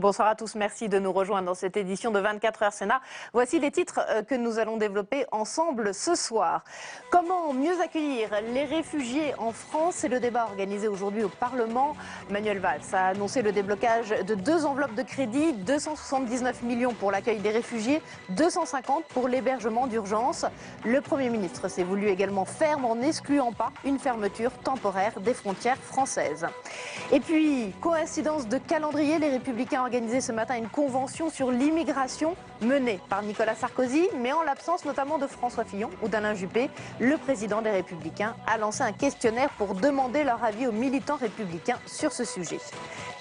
Bonsoir à tous, merci de nous rejoindre dans cette édition de 24 heures Sénat. Voici les titres que nous allons développer ensemble ce soir. Comment mieux accueillir les réfugiés en France? C'est le débat organisé aujourd'hui au Parlement. Manuel Valls a annoncé le déblocage de 2 enveloppes de crédit, 279 millions pour l'accueil des réfugiés, 250 pour l'hébergement d'urgence. Le Premier ministre s'est voulu également ferme en n'excluant pas une fermeture temporaire des frontières françaises. Et puis, coïncidence de calendrier, les Républicains ont organisé ce matin une convention sur l'immigration menée par Nicolas Sarkozy, mais en l'absence notamment de François Fillon ou d'Alain Juppé. Le président des Républicains a lancé un questionnaire pour demander leur avis aux militants républicains sur ce sujet.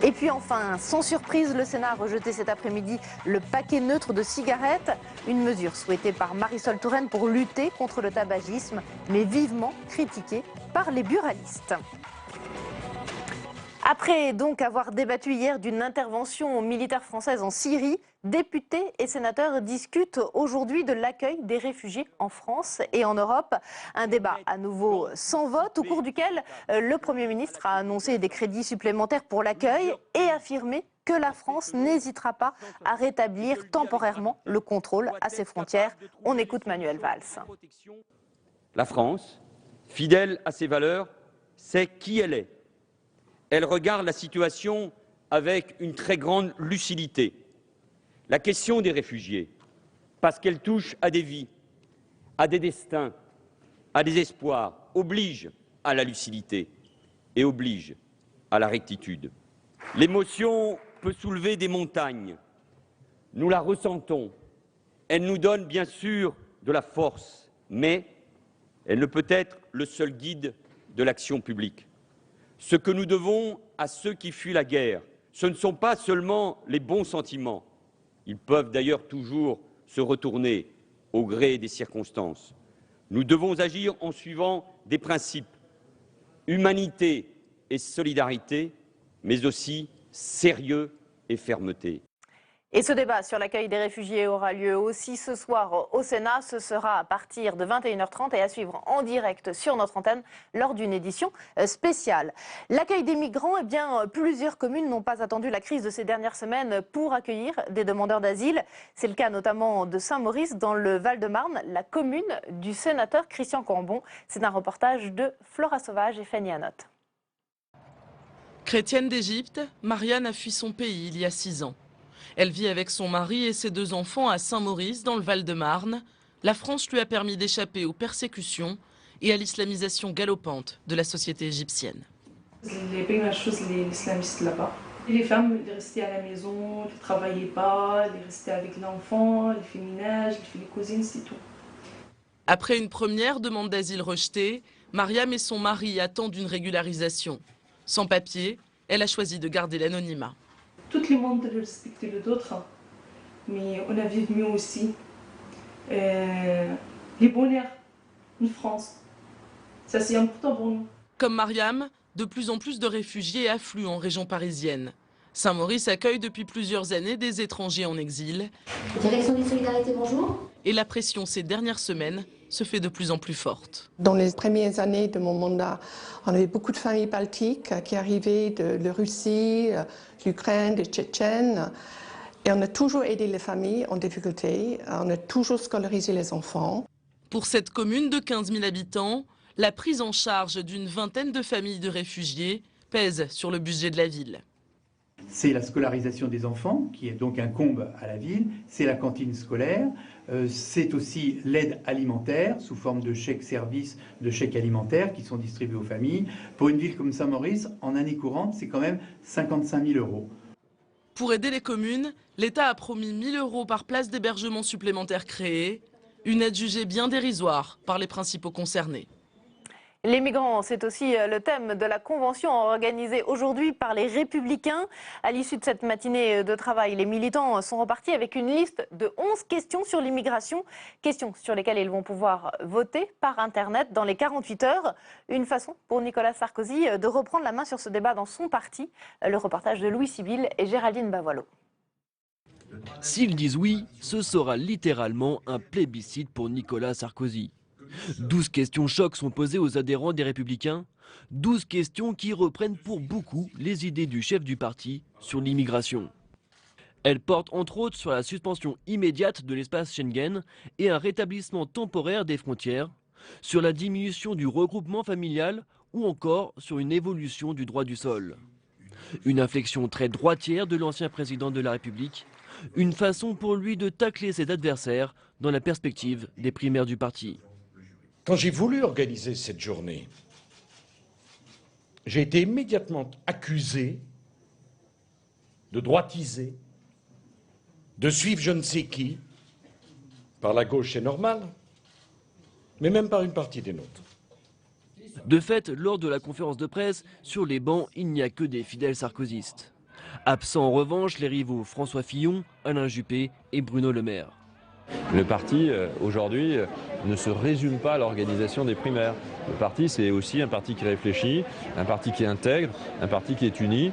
Et puis enfin, sans surprise, le Sénat a rejeté cet après-midi le paquet neutre de cigarettes, une mesure souhaitée par Marisol Touraine pour lutter contre le tabagisme, mais vivement critiquée par les buralistes. Après donc avoir débattu hier d'une intervention militaire française en Syrie, députés et sénateurs discutent aujourd'hui de l'accueil des réfugiés en France et en Europe. Un débat à nouveau sans vote, au cours duquel le Premier ministre a annoncé des crédits supplémentaires pour l'accueil et affirmé que la France n'hésitera pas à rétablir temporairement le contrôle à ses frontières. On écoute Manuel Valls. La France, fidèle à ses valeurs, sait qui elle est. Elle regarde la situation avec une très grande lucidité. La question des réfugiés, parce qu'elle touche à des vies, à des destins, à des espoirs, oblige à la lucidité et oblige à la rectitude. L'émotion peut soulever des montagnes. Nous la ressentons. Elle nous donne bien sûr de la force, mais elle ne peut être le seul guide de l'action publique. Ce que nous devons à ceux qui fuient la guerre, ce ne sont pas seulement les bons sentiments. Ils peuvent d'ailleurs toujours se retourner au gré des circonstances. Nous devons agir en suivant des principes, humanité et solidarité, mais aussi sérieux et fermeté. Et ce débat sur l'accueil des réfugiés aura lieu aussi ce soir au Sénat. Ce sera à partir de 21h30 et à suivre en direct sur notre antenne lors d'une édition spéciale. L'accueil des migrants, eh bien, plusieurs communes n'ont pas attendu la crise de ces dernières semaines pour accueillir des demandeurs d'asile. C'est le cas notamment de Saint-Maurice dans le Val-de-Marne, la commune du sénateur Christian Cambon. C'est un reportage de Flora Sauvage et Fanny Anotte. Chrétienne d'Égypte, Marianne a fui son pays il y a 6 ans. Elle vit avec son mari et ses 2 enfants à Saint-Maurice, dans le Val-de-Marne. La France lui a permis d'échapper aux persécutions et à l'islamisation galopante de la société égyptienne. Les premières choses, les islamistes là-bas. Les femmes, elles restaient à la maison, elles ne travaillaient pas, elles restaient avec l'enfant, elles faisaient le ménage, elles faisaient les cousines, c'est tout. Après une première demande d'asile rejetée, Mariam et son mari attendent une régularisation. Sans papier, elle a choisi de garder l'anonymat. Tout le monde respecte l'autre, mais on a vécu mieux aussi. Les bonheurs en France, ça c'est important pour nous. Comme Mariam, de plus en plus de réfugiés affluent en région parisienne. Saint-Maurice accueille depuis plusieurs années des étrangers en exil. Direction des solidarités, bonjour. Et la pression ces dernières semaines se fait de plus en plus forte. Dans les premières années de mon mandat, on avait beaucoup de familles baltiques qui arrivaient de Russie, de l'Ukraine, des Tchétchènes. Et on a toujours aidé les familles en difficulté, on a toujours scolarisé les enfants. Pour cette commune de 15 000 habitants, la prise en charge d'une vingtaine de familles de réfugiés pèse sur le budget de la ville. C'est la scolarisation des enfants, qui est donc incombe à la ville, c'est la cantine scolaire, c'est aussi l'aide alimentaire, sous forme de chèques services, de chèques alimentaires qui sont distribués aux familles. Pour une ville comme Saint-Maurice, en année courante, c'est quand même 55 000 €. Pour aider les communes, l'État a promis 1 000 € par place d'hébergement supplémentaire créée, une aide jugée bien dérisoire par les principaux concernés. Les migrants, c'est aussi le thème de la convention organisée aujourd'hui par les Républicains. À l'issue de cette matinée de travail, les militants sont repartis avec une liste de 11 questions sur l'immigration. Questions sur lesquelles ils vont pouvoir voter par Internet dans les 48 heures. Une façon pour Nicolas Sarkozy de reprendre la main sur ce débat dans son parti. Le reportage de Louis Sibyl et Géraldine Bavoilo. S'ils disent oui, ce sera littéralement un plébiscite pour Nicolas Sarkozy. 12 questions chocs sont posées aux adhérents des Républicains. 12 questions qui reprennent pour beaucoup les idées du chef du parti sur l'immigration. Elle porte entre autres sur la suspension immédiate de l'espace Schengen et un rétablissement temporaire des frontières, sur la diminution du regroupement familial ou encore sur une évolution du droit du sol. Une inflexion très droitière de l'ancien président de la République, une façon pour lui de tacler ses adversaires dans la perspective des primaires du parti. Quand j'ai voulu organiser cette journée, j'ai été immédiatement accusé de droitiser, de suivre je ne sais qui, par la gauche c'est normal, mais même par une partie des nôtres. De fait, lors de la conférence de presse, sur les bancs, il n'y a que des fidèles sarkozystes. Absents en revanche, les rivaux François Fillon, Alain Juppé et Bruno Le Maire. Le parti, aujourd'hui, ne se résume pas à l'organisation des primaires. Le parti, c'est aussi un parti qui réfléchit, un parti qui intègre, un parti qui est uni.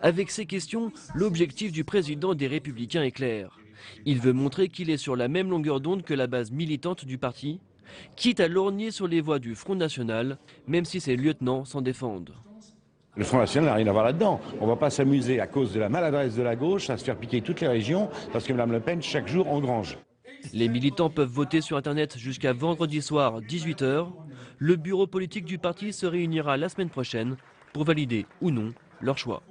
Avec ces questions, l'objectif du président des Républicains est clair. Il veut montrer qu'il est sur la même longueur d'onde que la base militante du parti, quitte à lorgner sur les voies du Front National, même si ses lieutenants s'en défendent. Le Front National n'a rien à voir là-dedans. On ne va pas s'amuser à cause de la maladresse de la gauche à se faire piquer toutes les régions parce que Mme Le Pen, chaque jour, engrange. Les militants peuvent voter sur Internet jusqu'à vendredi soir, 18 h. Le bureau politique du parti se réunira la semaine prochaine pour valider ou non leur choix.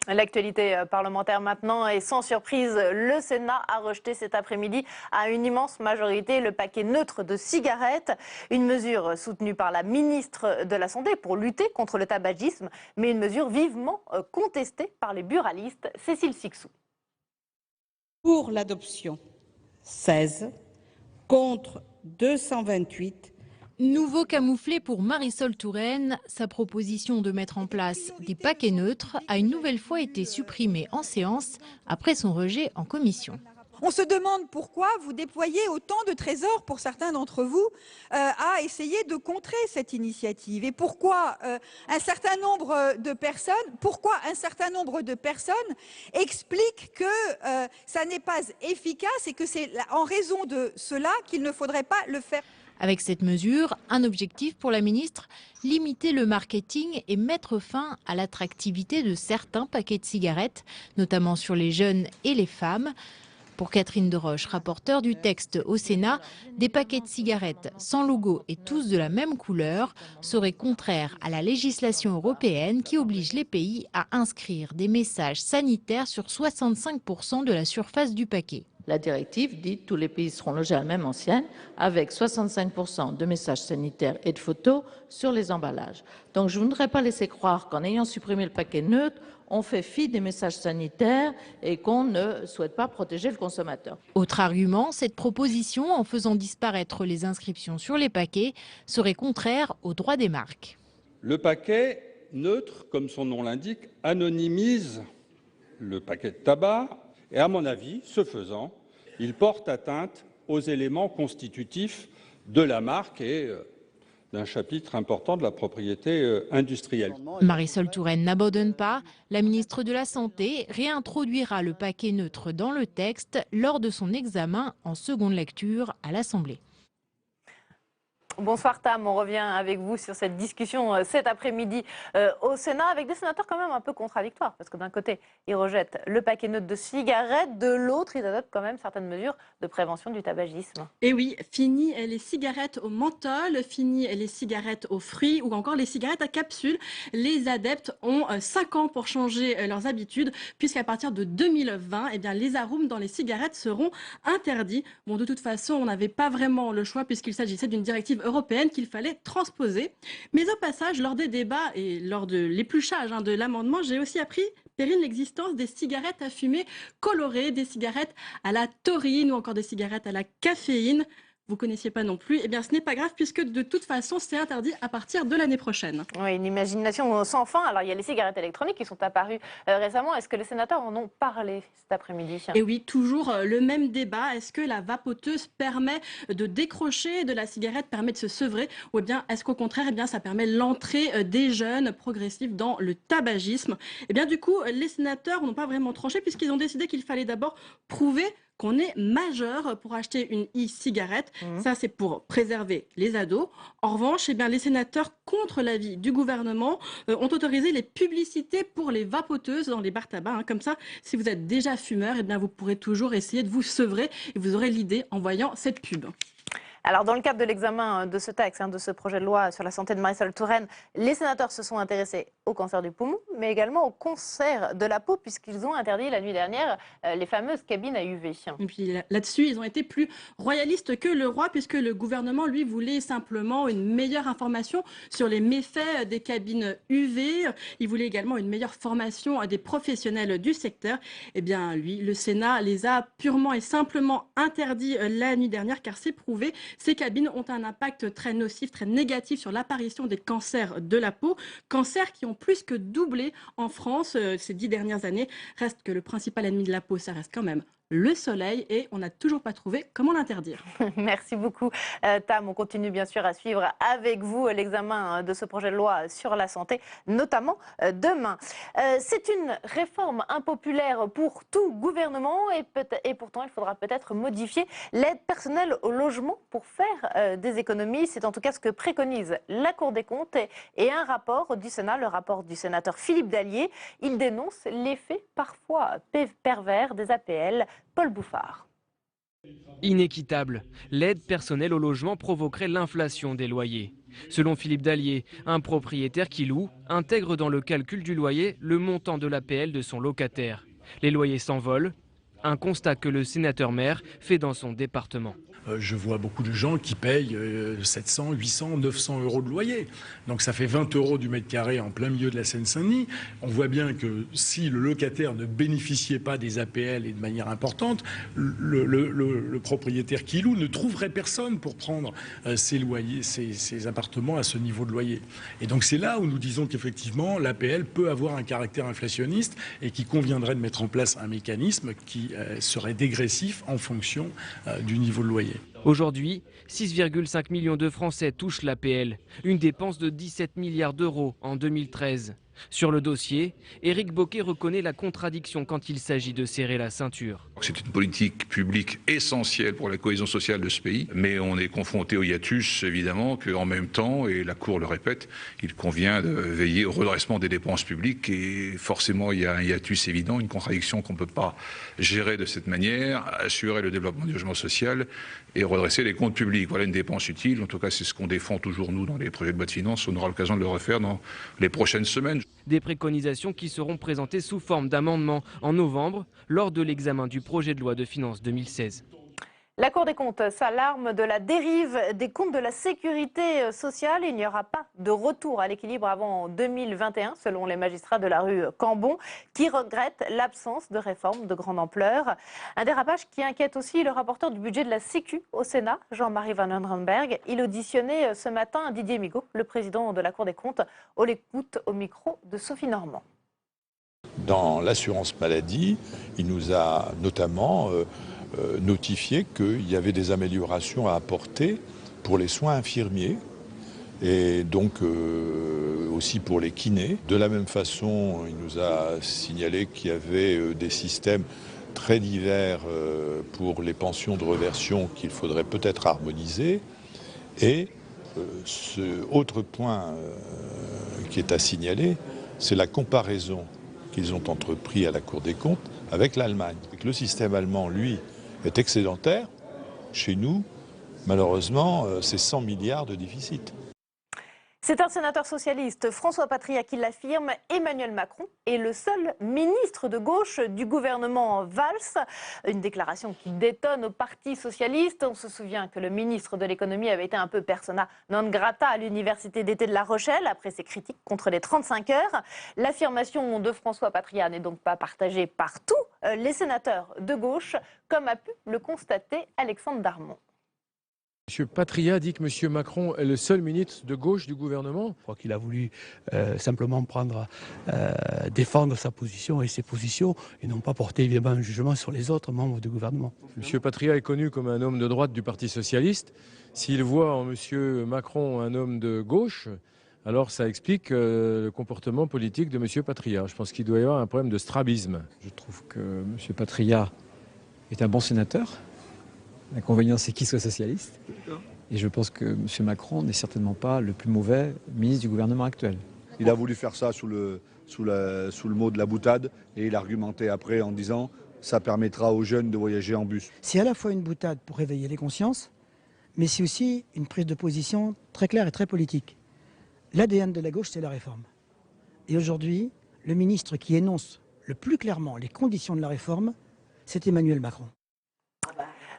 L'actualité parlementaire maintenant, et sans surprise, le Sénat a rejeté cet après-midi à une immense majorité le paquet neutre de cigarettes, une mesure soutenue par la ministre de la Santé pour lutter contre le tabagisme, mais une mesure vivement contestée par les buralistes. Cécile Sixou. Pour l'adoption, 16, contre 228. Nouveau camouflet pour Marisol Touraine, sa proposition de mettre en place des paquets neutres a une nouvelle fois été supprimée en séance après son rejet en commission. On se demande pourquoi vous déployez autant de trésors pour certains d'entre vous à essayer de contrer cette initiative et pourquoi un certain nombre de personnes expliquent que ça n'est pas efficace et que c'est en raison de cela qu'il ne faudrait pas le faire. Avec cette mesure, un objectif pour la ministre, limiter le marketing et mettre fin à l'attractivité de certains paquets de cigarettes, notamment sur les jeunes et les femmes. Pour Catherine Deroche, rapporteure du texte au Sénat, des paquets de cigarettes sans logo et tous de la même couleur seraient contraires à la législation européenne qui oblige les pays à inscrire des messages sanitaires sur 65% de la surface du paquet. La directive dit que tous les pays seront logés à la même enseigne avec 65% de messages sanitaires et de photos sur les emballages. Donc je ne voudrais pas laisser croire qu'en ayant supprimé le paquet neutre, on fait fi des messages sanitaires et qu'on ne souhaite pas protéger le consommateur. Autre argument, cette proposition, en faisant disparaître les inscriptions sur les paquets, serait contraire aux droits des marques. Le paquet neutre, comme son nom l'indique, anonymise le paquet de tabac et, à mon avis, ce faisant, il porte atteinte aux éléments constitutifs de la marque et d'un chapitre important de la propriété industrielle. Marisol Touraine n'abandonne pas. La ministre de la Santé réintroduira le paquet neutre dans le texte lors de son examen en seconde lecture à l'Assemblée. Bonsoir Tam, on revient avec vous sur cette discussion cet après-midi au Sénat avec des sénateurs quand même un peu contradictoires parce que d'un côté ils rejettent le paquet neutre de cigarettes, de l'autre ils adoptent quand même certaines mesures de prévention du tabagisme. Et oui, fini les cigarettes au menthol, fini les cigarettes aux fruits ou encore les cigarettes à capsules. Les adeptes ont 5 ans pour changer leurs habitudes puisqu'à partir de 2020, eh bien, les arômes dans les cigarettes seront interdits. Bon, de toute façon, on n'avait pas vraiment le choix puisqu'il s'agissait d'une directive européenne qu'il fallait transposer. Mais au passage, lors des débats et lors de l'épluchage de l'amendement, j'ai aussi appris, Perrine, l'existence des cigarettes à fumer colorées, des cigarettes à la taurine ou encore des cigarettes à la caféine. Vous ne connaissiez pas non plus, eh bien ce n'est pas grave puisque de toute façon c'est interdit à partir de l'année prochaine. Oui, une imagination sans fin. Alors il y a les cigarettes électroniques qui sont apparues récemment. Est-ce que les sénateurs en ont parlé cet après-midi? Et oui, toujours le même débat. Est-ce que la vapoteuse permet de décrocher de la cigarette, permet de se sevrer, ou bien est-ce qu'au contraire, eh bien, ça permet l'entrée des jeunes progressifs dans le tabagisme? Et bien du coup, les sénateurs n'ont pas vraiment tranché puisqu'ils ont décidé qu'il fallait d'abord prouver qu'on est majeur pour acheter une e-cigarette. Ça, c'est pour préserver les ados. En revanche, eh bien, les sénateurs, contre l'avis du gouvernement, ont autorisé les publicités pour les vapoteuses dans les bars tabac. Comme ça, si vous êtes déjà fumeur, eh bien, vous pourrez toujours essayer de vous sevrer et vous aurez l'idée en voyant cette pub. Alors, dans le cadre de l'examen de ce texte, de ce projet de loi sur la santé de Marisol Touraine, les sénateurs se sont intéressés au cancer du poumon, mais également au cancer de la peau, puisqu'ils ont interdit la nuit dernière les fameuses cabines à UV. Et puis là-dessus, ils ont été plus royalistes que le roi, puisque le gouvernement, lui, voulait simplement une meilleure information sur les méfaits des cabines UV. Il voulait également une meilleure formation des professionnels du secteur. Eh bien, lui, le Sénat les a purement et simplement interdits la nuit dernière, car c'est prouvé. Ces cabines ont un impact très nocif, très négatif sur l'apparition des cancers de la peau, cancers qui ont plus que doublé en France ces 10 dernières années. Reste que le principal ennemi de la peau, ça reste quand même le soleil, et on n'a toujours pas trouvé comment l'interdire. Merci beaucoup Tam. On continue bien sûr à suivre avec vous l'examen de ce projet de loi sur la santé, notamment demain. C'est une réforme impopulaire pour tout gouvernement et pourtant il faudra peut-être modifier l'aide personnelle au logement pour faire des économies. C'est en tout cas ce que préconise la Cour des comptes et un rapport du Sénat, le rapport du sénateur Philippe Dallier. Il dénonce l'effet parfois pervers des APL. Paul Bouffard. Inéquitable, l'aide personnelle au logement provoquerait l'inflation des loyers. Selon Philippe Dallier, un propriétaire qui loue intègre dans le calcul du loyer le montant de l'APL de son locataire. Les loyers s'envolent, un constat que le sénateur-maire fait dans son département. Je vois beaucoup de gens qui payent 700, 800, 900 euros de loyer. Donc ça fait 20 euros du mètre carré en plein milieu de la Seine-Saint-Denis. On voit bien que si le locataire ne bénéficiait pas des APL et de manière importante, le propriétaire qui loue ne trouverait personne pour prendre ses loyers, ses appartements à ce niveau de loyer. Et donc c'est là où nous disons qu'effectivement l'APL peut avoir un caractère inflationniste et qu'il conviendrait de mettre en place un mécanisme qui serait dégressif en fonction du niveau de loyer. Aujourd'hui, 6,5 millions de Français touchent l'APL, une dépense de 17 milliards d'euros en 2013. Sur le dossier, Éric Bocquet reconnaît la contradiction quand il s'agit de serrer la ceinture. C'est une politique publique essentielle pour la cohésion sociale de ce pays, mais on est confronté au hiatus, évidemment, qu'en même temps, et la Cour le répète, il convient de veiller au redressement des dépenses publiques, et forcément il y a un hiatus évident, une contradiction qu'on ne peut pas gérer de cette manière, assurer le développement du logement social et redresser les comptes publics. Voilà une dépense utile, en tout cas c'est ce qu'on défend toujours nous dans les projets de loi de finances, on aura l'occasion de le refaire dans les prochaines semaines. Des préconisations qui seront présentées sous forme d'amendements en novembre lors de l'examen du projet de loi de finances 2016. La Cour des comptes s'alarme de la dérive des comptes de la sécurité sociale. Il n'y aura pas de retour à l'équilibre avant 2021, selon les magistrats de la rue Cambon, qui regrettent l'absence de réformes de grande ampleur. Un dérapage qui inquiète aussi le rapporteur du budget de la Sécu au Sénat, Jean-Marie Van Hunrenberg. Il auditionnait ce matin Didier Migaud, le président de la Cour des comptes. On l'écoute au micro de Sophie Normand. Dans l'assurance maladie, il nous a notamment notifié qu'il y avait des améliorations à apporter pour les soins infirmiers et donc aussi pour les kinés. De la même façon, il nous a signalé qu'il y avait des systèmes très divers pour les pensions de réversion qu'il faudrait peut-être harmoniser. Et ce autre point qui est à signaler, c'est la comparaison qu'ils ont entrepris à la Cour des comptes avec l'Allemagne. Le système allemand, lui, est excédentaire. Chez nous, malheureusement, c'est 100 milliards de déficit. C'est un sénateur socialiste, François Patria, qui l'affirme. Emmanuel Macron est le seul ministre de gauche du gouvernement Valls. Une déclaration qui détonne au Parti socialiste. On se souvient que le ministre de l'économie avait été un peu persona non grata à l'université d'été de La Rochelle après ses critiques contre les 35 heures. L'affirmation de François Patria n'est donc pas partagée par tous les sénateurs de gauche, comme a pu le constater Alexandre Darmon. M. Patria dit que M. Macron est le seul ministre de gauche du gouvernement. Je crois qu'il a voulu simplement défendre sa position et ses positions et non pas porter évidemment un jugement sur les autres membres du gouvernement. M. Patria est connu comme un homme de droite du Parti socialiste. S'il voit en M. Macron un homme de gauche, alors ça explique le comportement politique de M. Patria. Je pense qu'il doit y avoir un problème de strabisme. Je trouve que M. Patria est un bon sénateur. L'inconvénient, c'est qu'il soit socialiste. Et je pense que M. Macron n'est certainement pas le plus mauvais ministre du gouvernement actuel. Il a voulu faire ça sous le mot de la boutade et il argumentait après en disant ça permettra aux jeunes de voyager en bus. C'est à la fois une boutade pour réveiller les consciences, mais c'est aussi une prise de position très claire et très politique. L'ADN de la gauche, c'est la réforme. Et aujourd'hui, le ministre qui énonce le plus clairement les conditions de la réforme, c'est Emmanuel Macron.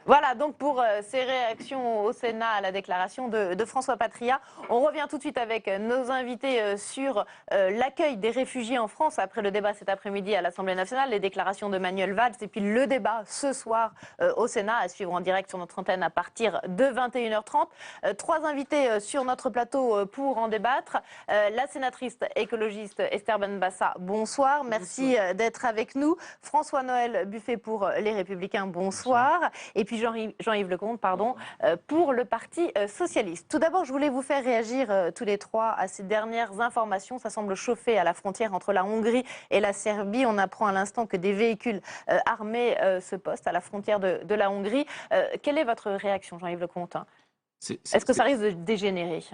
Voilà donc pour ces réactions au Sénat à la déclaration de François Patria. On revient tout de suite avec nos invités sur l'accueil des réfugiés en France après le débat cet après-midi à l'Assemblée nationale, les déclarations de Manuel Valls et puis le débat ce soir au Sénat à suivre en direct sur notre antenne à partir de 21h30. Trois invités sur notre plateau pour en débattre. La sénatrice écologiste Esther Benbassa, bonsoir. Merci d'être avec nous. François-Noël Buffet pour Les Républicains, bonsoir. Et puis Jean-Yves Lecomte, pour le Parti socialiste. Tout d'abord, je voulais vous faire réagir tous les trois à ces dernières informations. Ça semble chauffer à la frontière entre la Hongrie et la Serbie. On apprend à l'instant que des véhicules armés se postent à la frontière de la Hongrie. Quelle est votre réaction, Jean-Yves Lecomte? Est-ce que ça risque de dégénérer?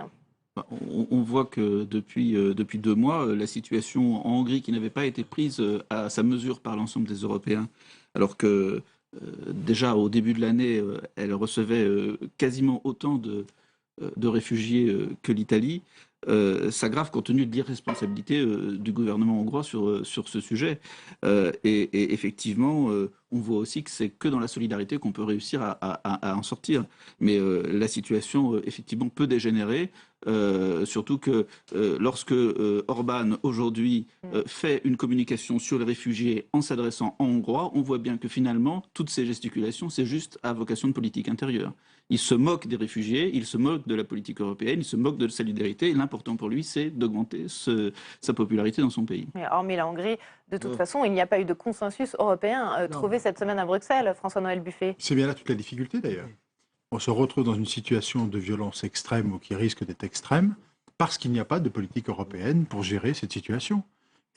On voit que depuis 2 mois, la situation en Hongrie, qui n'avait pas été prise à sa mesure par l'ensemble des Européens, alors que déjà au début de l'année, elle recevait quasiment autant de réfugiés que l'Italie, s'aggrave compte tenu de l'irresponsabilité du gouvernement hongrois sur ce sujet. Et effectivement, on voit aussi que c'est que dans la solidarité qu'on peut réussir à en sortir. Mais la situation, effectivement, peut dégénérer. Surtout que lorsque Orban aujourd'hui fait une communication sur les réfugiés en s'adressant en hongrois, on voit bien que finalement toutes ces gesticulations, c'est juste à vocation de politique intérieure. Il se moque des réfugiés, il se moque de la politique européenne, il se moque de la solidarité. Et l'important pour lui, c'est d'augmenter sa popularité dans son pays. Mais hormis la Hongrie, de toute façon, il n'y a pas eu de consensus européen trouvé cette semaine à Bruxelles, François-Noël Buffet. C'est bien là toute la difficulté d'ailleurs. On se retrouve dans une situation de violence extrême ou qui risque d'être extrême parce qu'il n'y a pas de politique européenne pour gérer cette situation.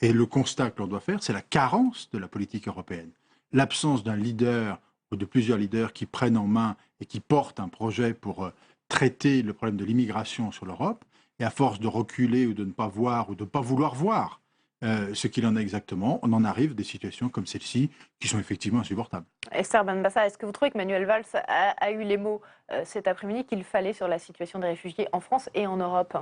Et le constat que l'on doit faire, c'est la carence de la politique européenne. L'absence d'un leader ou de plusieurs leaders qui prennent en main et qui portent un projet pour traiter le problème de l'immigration sur l'Europe. Et à force de reculer ou de ne pas voir ou de ne pas vouloir voir ce qu'il en est exactement, on en arrive à des situations comme celle-ci qui sont effectivement insupportables. Esther Benbassa, est-ce que vous trouvez que Manuel Valls a eu les mots cet après-midi qu'il fallait sur la situation des réfugiés en France et en Europe?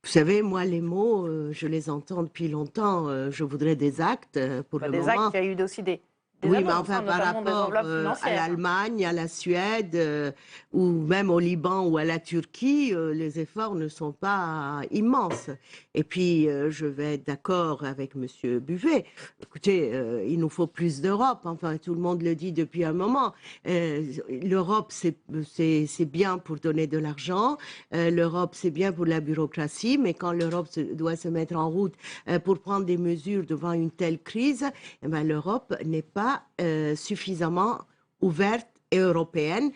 Vous savez, moi, les mots, je les entends depuis longtemps. Je voudrais des actes pour le moment. Des actes, il y a eu aussi des oui, annonces, mais enfin, par rapport à l'Allemagne, à la Suède, ou même au Liban ou à la Turquie, les efforts ne sont pas immenses. Et puis, je vais être d'accord avec M. Buffet. Écoutez, il nous faut plus d'Europe. Enfin, tout le monde le dit depuis un moment. L'Europe, c'est bien pour donner de l'argent. L'Europe, c'est bien pour la bureaucratie. Mais quand l'Europe doit se mettre en route pour prendre des mesures devant une telle crise, eh ben, l'Europe n'est pas suffisamment ouverte et européenne.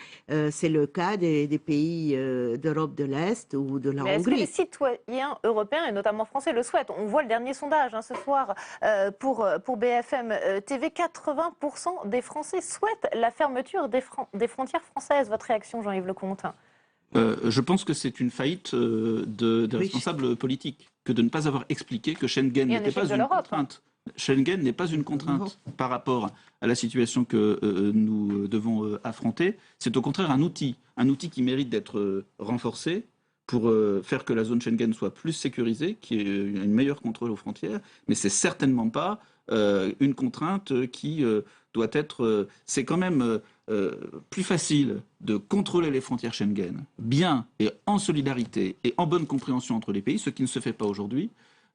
C'est le cas des pays d'Europe de l'Est ou de la Hongrie. Est-ce que les citoyens européens, et notamment français, le souhaitent? On voit le dernier sondage ce soir pour BFM TV. 80% des Français souhaitent la fermeture des frontières françaises. Votre réaction, Jean-Yves Lecomte? Je pense que c'est une faillite des responsables politiques que de ne pas avoir expliqué que Schengen n'était pas une contrainte. Schengen n'est pas une contrainte par rapport à la situation que nous devons affronter. C'est au contraire un outil qui mérite d'être renforcé pour faire que la zone Schengen soit plus sécurisée, qu'il y ait une meilleure contrôle aux frontières. Mais c'est certainement pas une contrainte qui doit être... c'est quand même plus facile de contrôler les frontières Schengen bien et en solidarité et en bonne compréhension entre les pays, ce qui ne se fait pas aujourd'hui,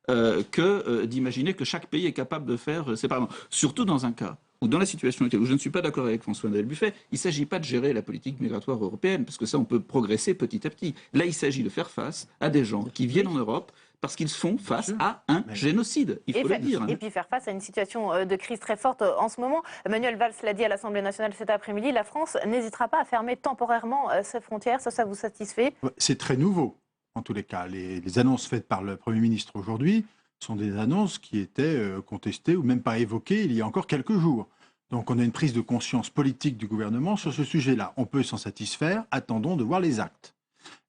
que d'imaginer que chaque pays est capable de faire séparément. Surtout dans un cas où, dans la situation actuelle, où je ne suis pas d'accord avec François-Noël Buffet, il ne s'agit pas de gérer la politique migratoire européenne, parce que ça, on peut progresser petit à petit. Là, il s'agit de faire face à des gens qui viennent en Europe parce qu'ils font face à un génocide, il faut le dire. Et puis faire face à une situation de crise très forte en ce moment. Manuel Valls l'a dit à l'Assemblée nationale cet après-midi, la France n'hésitera pas à fermer temporairement ses frontières. Ça vous satisfait? C'est très nouveau. En tous les cas, les annonces faites par le Premier ministre aujourd'hui sont des annonces qui étaient contestées ou même pas évoquées il y a encore quelques jours. Donc on a une prise de conscience politique du gouvernement sur ce sujet-là. On peut s'en satisfaire, attendons de voir les actes.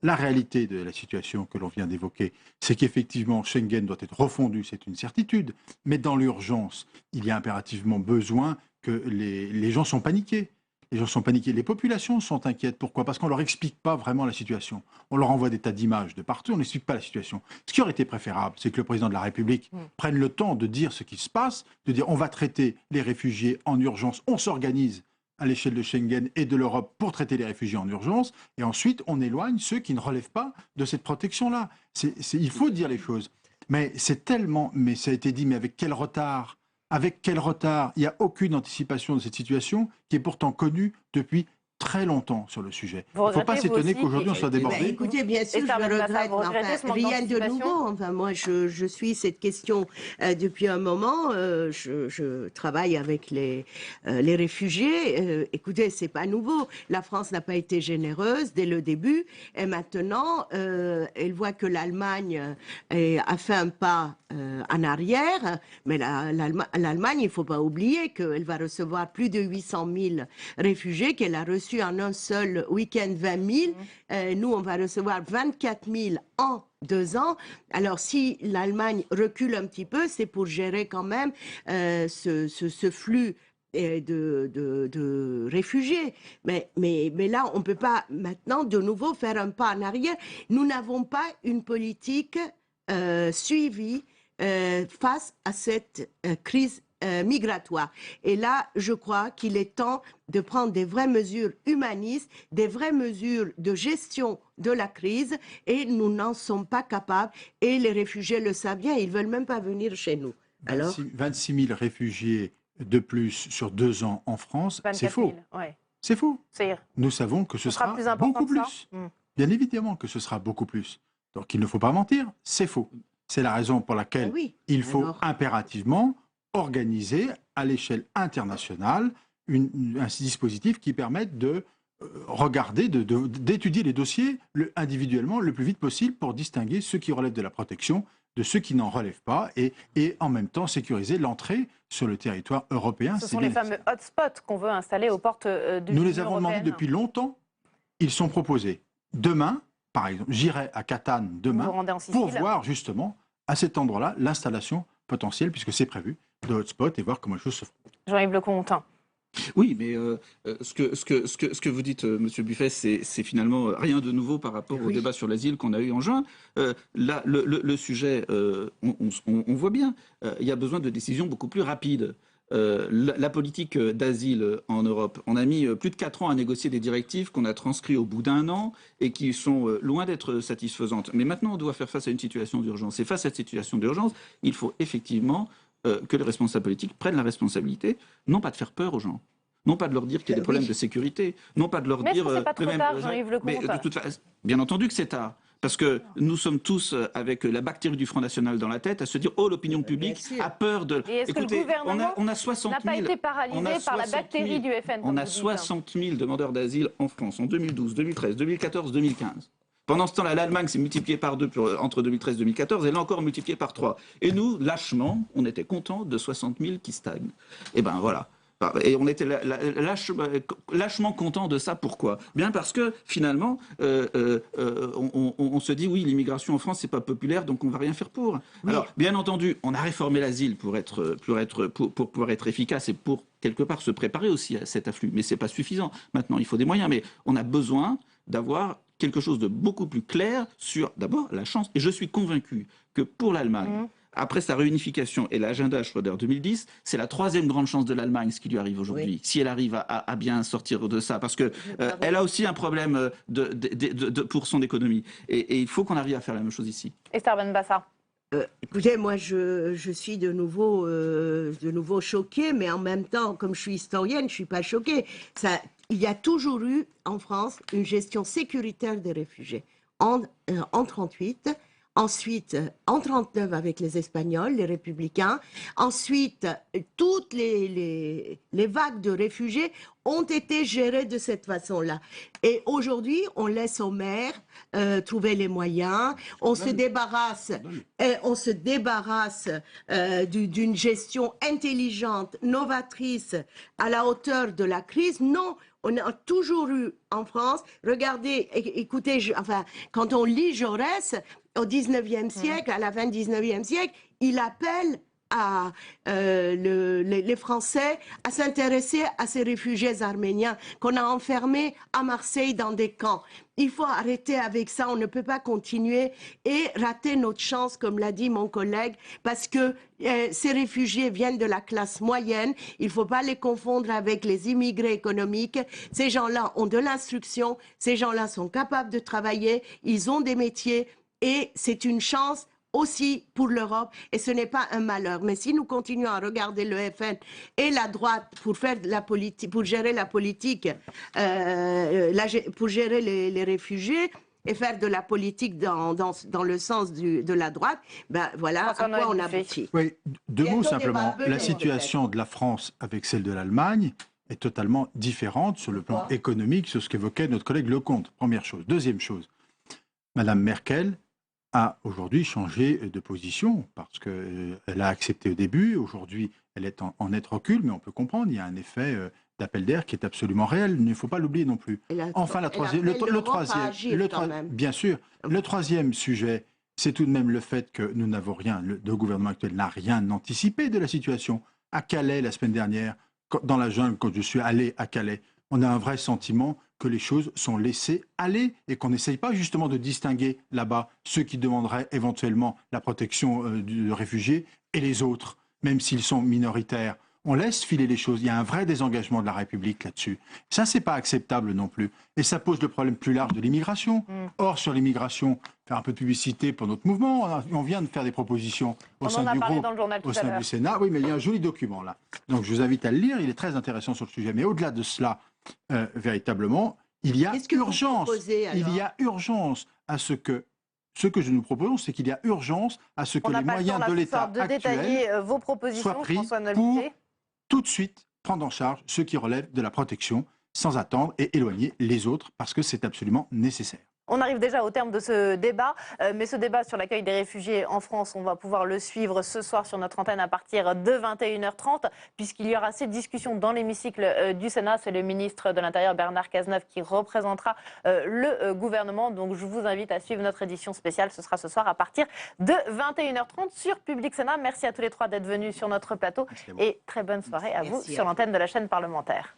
La réalité de la situation que l'on vient d'évoquer, c'est qu'effectivement Schengen doit être refondu, c'est une certitude, mais dans l'urgence, il y a impérativement besoin que les gens sont paniqués. Les gens sont paniqués, les populations sont inquiètes. Pourquoi? Parce qu'on ne leur explique pas vraiment la situation. On leur envoie des tas d'images de partout, on n'explique pas la situation. Ce qui aurait été préférable, c'est que le président de la République prenne le temps de dire ce qui se passe, de dire on va traiter les réfugiés en urgence, on s'organise à l'échelle de Schengen et de l'Europe pour traiter les réfugiés en urgence, et ensuite on éloigne ceux qui ne relèvent pas de cette protection-là. Il faut dire les choses. Mais c'est tellement, mais ça a été dit, mais avec quel retard? Avec quel retard? Il n'y a aucune anticipation de cette situation qui est pourtant connue depuis très longtemps sur le sujet. Il ne faut pas s'étonner qu'aujourd'hui on soit débordé. Écoutez, bien sûr, je regrette, enfin, rien de nouveau. Enfin, moi, je suis cette question depuis un moment. Je travaille avec les réfugiés. Écoutez, c'est pas nouveau. La France n'a pas été généreuse dès le début. Et maintenant, elle voit que l'Allemagne a fait un pas en arrière. Mais l'Allemagne, il ne faut pas oublier qu'elle va recevoir plus de 800 000 réfugiés, qu'elle a reçu en un seul week-end 20 000. Nous, on va recevoir 24 000 en 2 ans. Alors, si l'Allemagne recule un petit peu, c'est pour gérer quand même ce flux de réfugiés. Mais là, on ne peut pas maintenant de nouveau faire un pas en arrière. Nous n'avons pas une politique suivie face à cette crise migratoire. Et là, je crois qu'il est temps de prendre des vraies mesures humanistes, des vraies mesures de gestion de la crise, et nous n'en sommes pas capables. Et les réfugiés le savent bien, ils ne veulent même pas venir chez nous. Alors, 26 000 réfugiés de plus sur 2 ans en France, c'est faux. Ouais. C'est faux. C'est... Nous savons que ce sera beaucoup plus. Bien évidemment que ce sera beaucoup plus. Donc il ne faut pas mentir, c'est faux. C'est la raison pour laquelle il faut impérativement organiser à l'échelle internationale un dispositif qui permette de regarder, d'étudier les dossiers individuellement le plus vite possible pour distinguer ceux qui relèvent de la protection de ceux qui n'en relèvent pas et en même temps sécuriser l'entrée sur le territoire européen. Ce sont les fameux hotspots qu'on veut installer aux portes de l'Union Nous les avons demandés depuis longtemps. Ils sont proposés. Demain, par exemple, j'irai à Catane demain pour voir justement à cet endroit-là l'installation potentielle, puisque c'est prévu, de hotspots et voir comment les choses se font. Jean-Yves Leconte. Oui, mais ce que vous dites, Monsieur Buffet, c'est finalement rien de nouveau par rapport au débat sur l'asile qu'on a eu en juin. Là, le sujet, on voit bien, il y a besoin de décisions beaucoup plus rapides. La politique d'asile en Europe, on a mis plus de 4 ans à négocier des directives qu'on a transcrites au bout d'1 an et qui sont loin d'être satisfaisantes. Mais maintenant, on doit faire face à une situation d'urgence. Et face à cette situation d'urgence, il faut effectivement que les responsables politiques prennent la responsabilité, non pas de faire peur aux gens, non pas de leur dire qu'il y a des problèmes de sécurité, non pas de leur dire... Mais est-ce que c'est pas trop tard, Jean-Yves Leconte? Mais de toute façon, bien entendu que c'est tard. Parce que nous sommes tous avec la bactérie du Front National dans la tête à se dire « Oh, l'opinion publique a peur de... » Et est-ce que le gouvernement on a 60 000, n'a pas été paralysé par la bactérie du FN? On a 60 000 demandeurs d'asile en France en 2012, 2013, 2014, 2015. Pendant ce temps-là, l'Allemagne s'est multipliée par 2 entre 2013 et 2014, elle l'a encore multipliée par 3. Et nous, lâchement, on était contents de 60 000 qui stagnent. Et ben voilà. Et on était lâchement contents de ça. Pourquoi? Bien parce que finalement, on se dit oui, l'immigration en France c'est pas populaire, donc on va rien faire pour. Oui. Alors bien entendu, on a réformé l'asile pour pouvoir être efficace et pour quelque part se préparer aussi à cet afflux. Mais c'est pas suffisant. Maintenant, il faut des moyens. Mais on a besoin d'avoir quelque chose de beaucoup plus clair sur d'abord la chance. Et je suis convaincu que pour l'Allemagne. Après sa réunification et l'agenda Schröder 2010, c'est la 3e grande chance de l'Allemagne, ce qui lui arrive aujourd'hui, si elle arrive à bien sortir de ça, parce que elle a aussi un problème pour son économie. Et il faut qu'on arrive à faire la même chose ici. Esther Benbassa. Écoutez, moi je suis de nouveau choquée, mais en même temps, comme je suis historienne, je ne suis pas choquée. Il y a toujours eu en France une gestion sécuritaire des réfugiés. En 1938, ensuite en 1939 avec les Espagnols, les Républicains, ensuite toutes les vagues de réfugiés ont été gérées de cette façon-là. Et aujourd'hui, on laisse aux maires trouver les moyens, on se débarrasse d'une gestion intelligente, novatrice, à la hauteur de la crise. Non, on a toujours eu en France, regardez, écoutez, quand on lit Jaurès, au 19e siècle, à la fin du 19e siècle, il appelle les Français à s'intéresser à ces réfugiés arméniens qu'on a enfermés à Marseille dans des camps. Il faut arrêter avec ça, on ne peut pas continuer et rater notre chance, comme l'a dit mon collègue, parce que ces réfugiés viennent de la classe moyenne, il ne faut pas les confondre avec les immigrés économiques. Ces gens-là ont de l'instruction, ces gens-là sont capables de travailler, ils ont des métiers et c'est une chance aussi pour l'Europe, et ce n'est pas un malheur. Mais si nous continuons à regarder le FN et la droite pour faire de la politique, pour gérer la politique, pour gérer les réfugiés et faire de la politique dans le sens de la droite, ben voilà à quoi on aboutit. Oui, deux mots simplement. La situation de la France avec celle de l'Allemagne est totalement différente sur le plan économique, sur ce qu'évoquait notre collègue Lecomte. Première chose. Deuxième chose, Madame Merkel a aujourd'hui changé de position parce qu'elle a accepté au début. Aujourd'hui, elle est en net recul, mais on peut comprendre, il y a un effet d'appel d'air qui est absolument réel. Il ne faut pas l'oublier non plus. Enfin, le troisième sujet, c'est tout de même le fait que nous n'avons rien, le gouvernement actuel n'a rien anticipé de la situation. À Calais, la semaine dernière, dans la jungle, quand je suis allé à Calais, on a un vrai sentiment que les choses sont laissées aller et qu'on n'essaye pas justement de distinguer là-bas ceux qui demanderaient éventuellement la protection de réfugiés et les autres, même s'ils sont minoritaires. On laisse filer les choses. Il y a un vrai désengagement de la République là-dessus. Ça, c'est pas acceptable non plus. Et ça pose le problème plus large de l'immigration. Or, sur l'immigration, faire un peu de publicité pour notre mouvement, on vient de faire des propositions au sein du groupe, au sein du Sénat. Oui, mais il y a un joli document là. Donc, je vous invite à le lire. Il est très intéressant sur le sujet. Mais au-delà de cela, véritablement, il y a urgence. Il y a urgence à ce que nous proposons, c'est qu'il y a urgence à ce que les moyens de l'État actuel vos propositions, soient pris pour tout de suite prendre en charge ceux qui relèvent de la protection sans attendre et éloigner les autres parce que c'est absolument nécessaire. On arrive déjà au terme de ce débat, mais ce débat sur l'accueil des réfugiés en France, on va pouvoir le suivre ce soir sur notre antenne à partir de 21h30, puisqu'il y aura cette discussion dans l'hémicycle du Sénat. C'est le ministre de l'Intérieur Bernard Cazeneuve qui représentera le gouvernement. Donc je vous invite à suivre notre édition spéciale. Ce sera ce soir à partir de 21h30 sur Public Sénat. Merci à tous les trois d'être venus sur notre plateau et très bonne soirée à vous sur l'antenne de la chaîne parlementaire.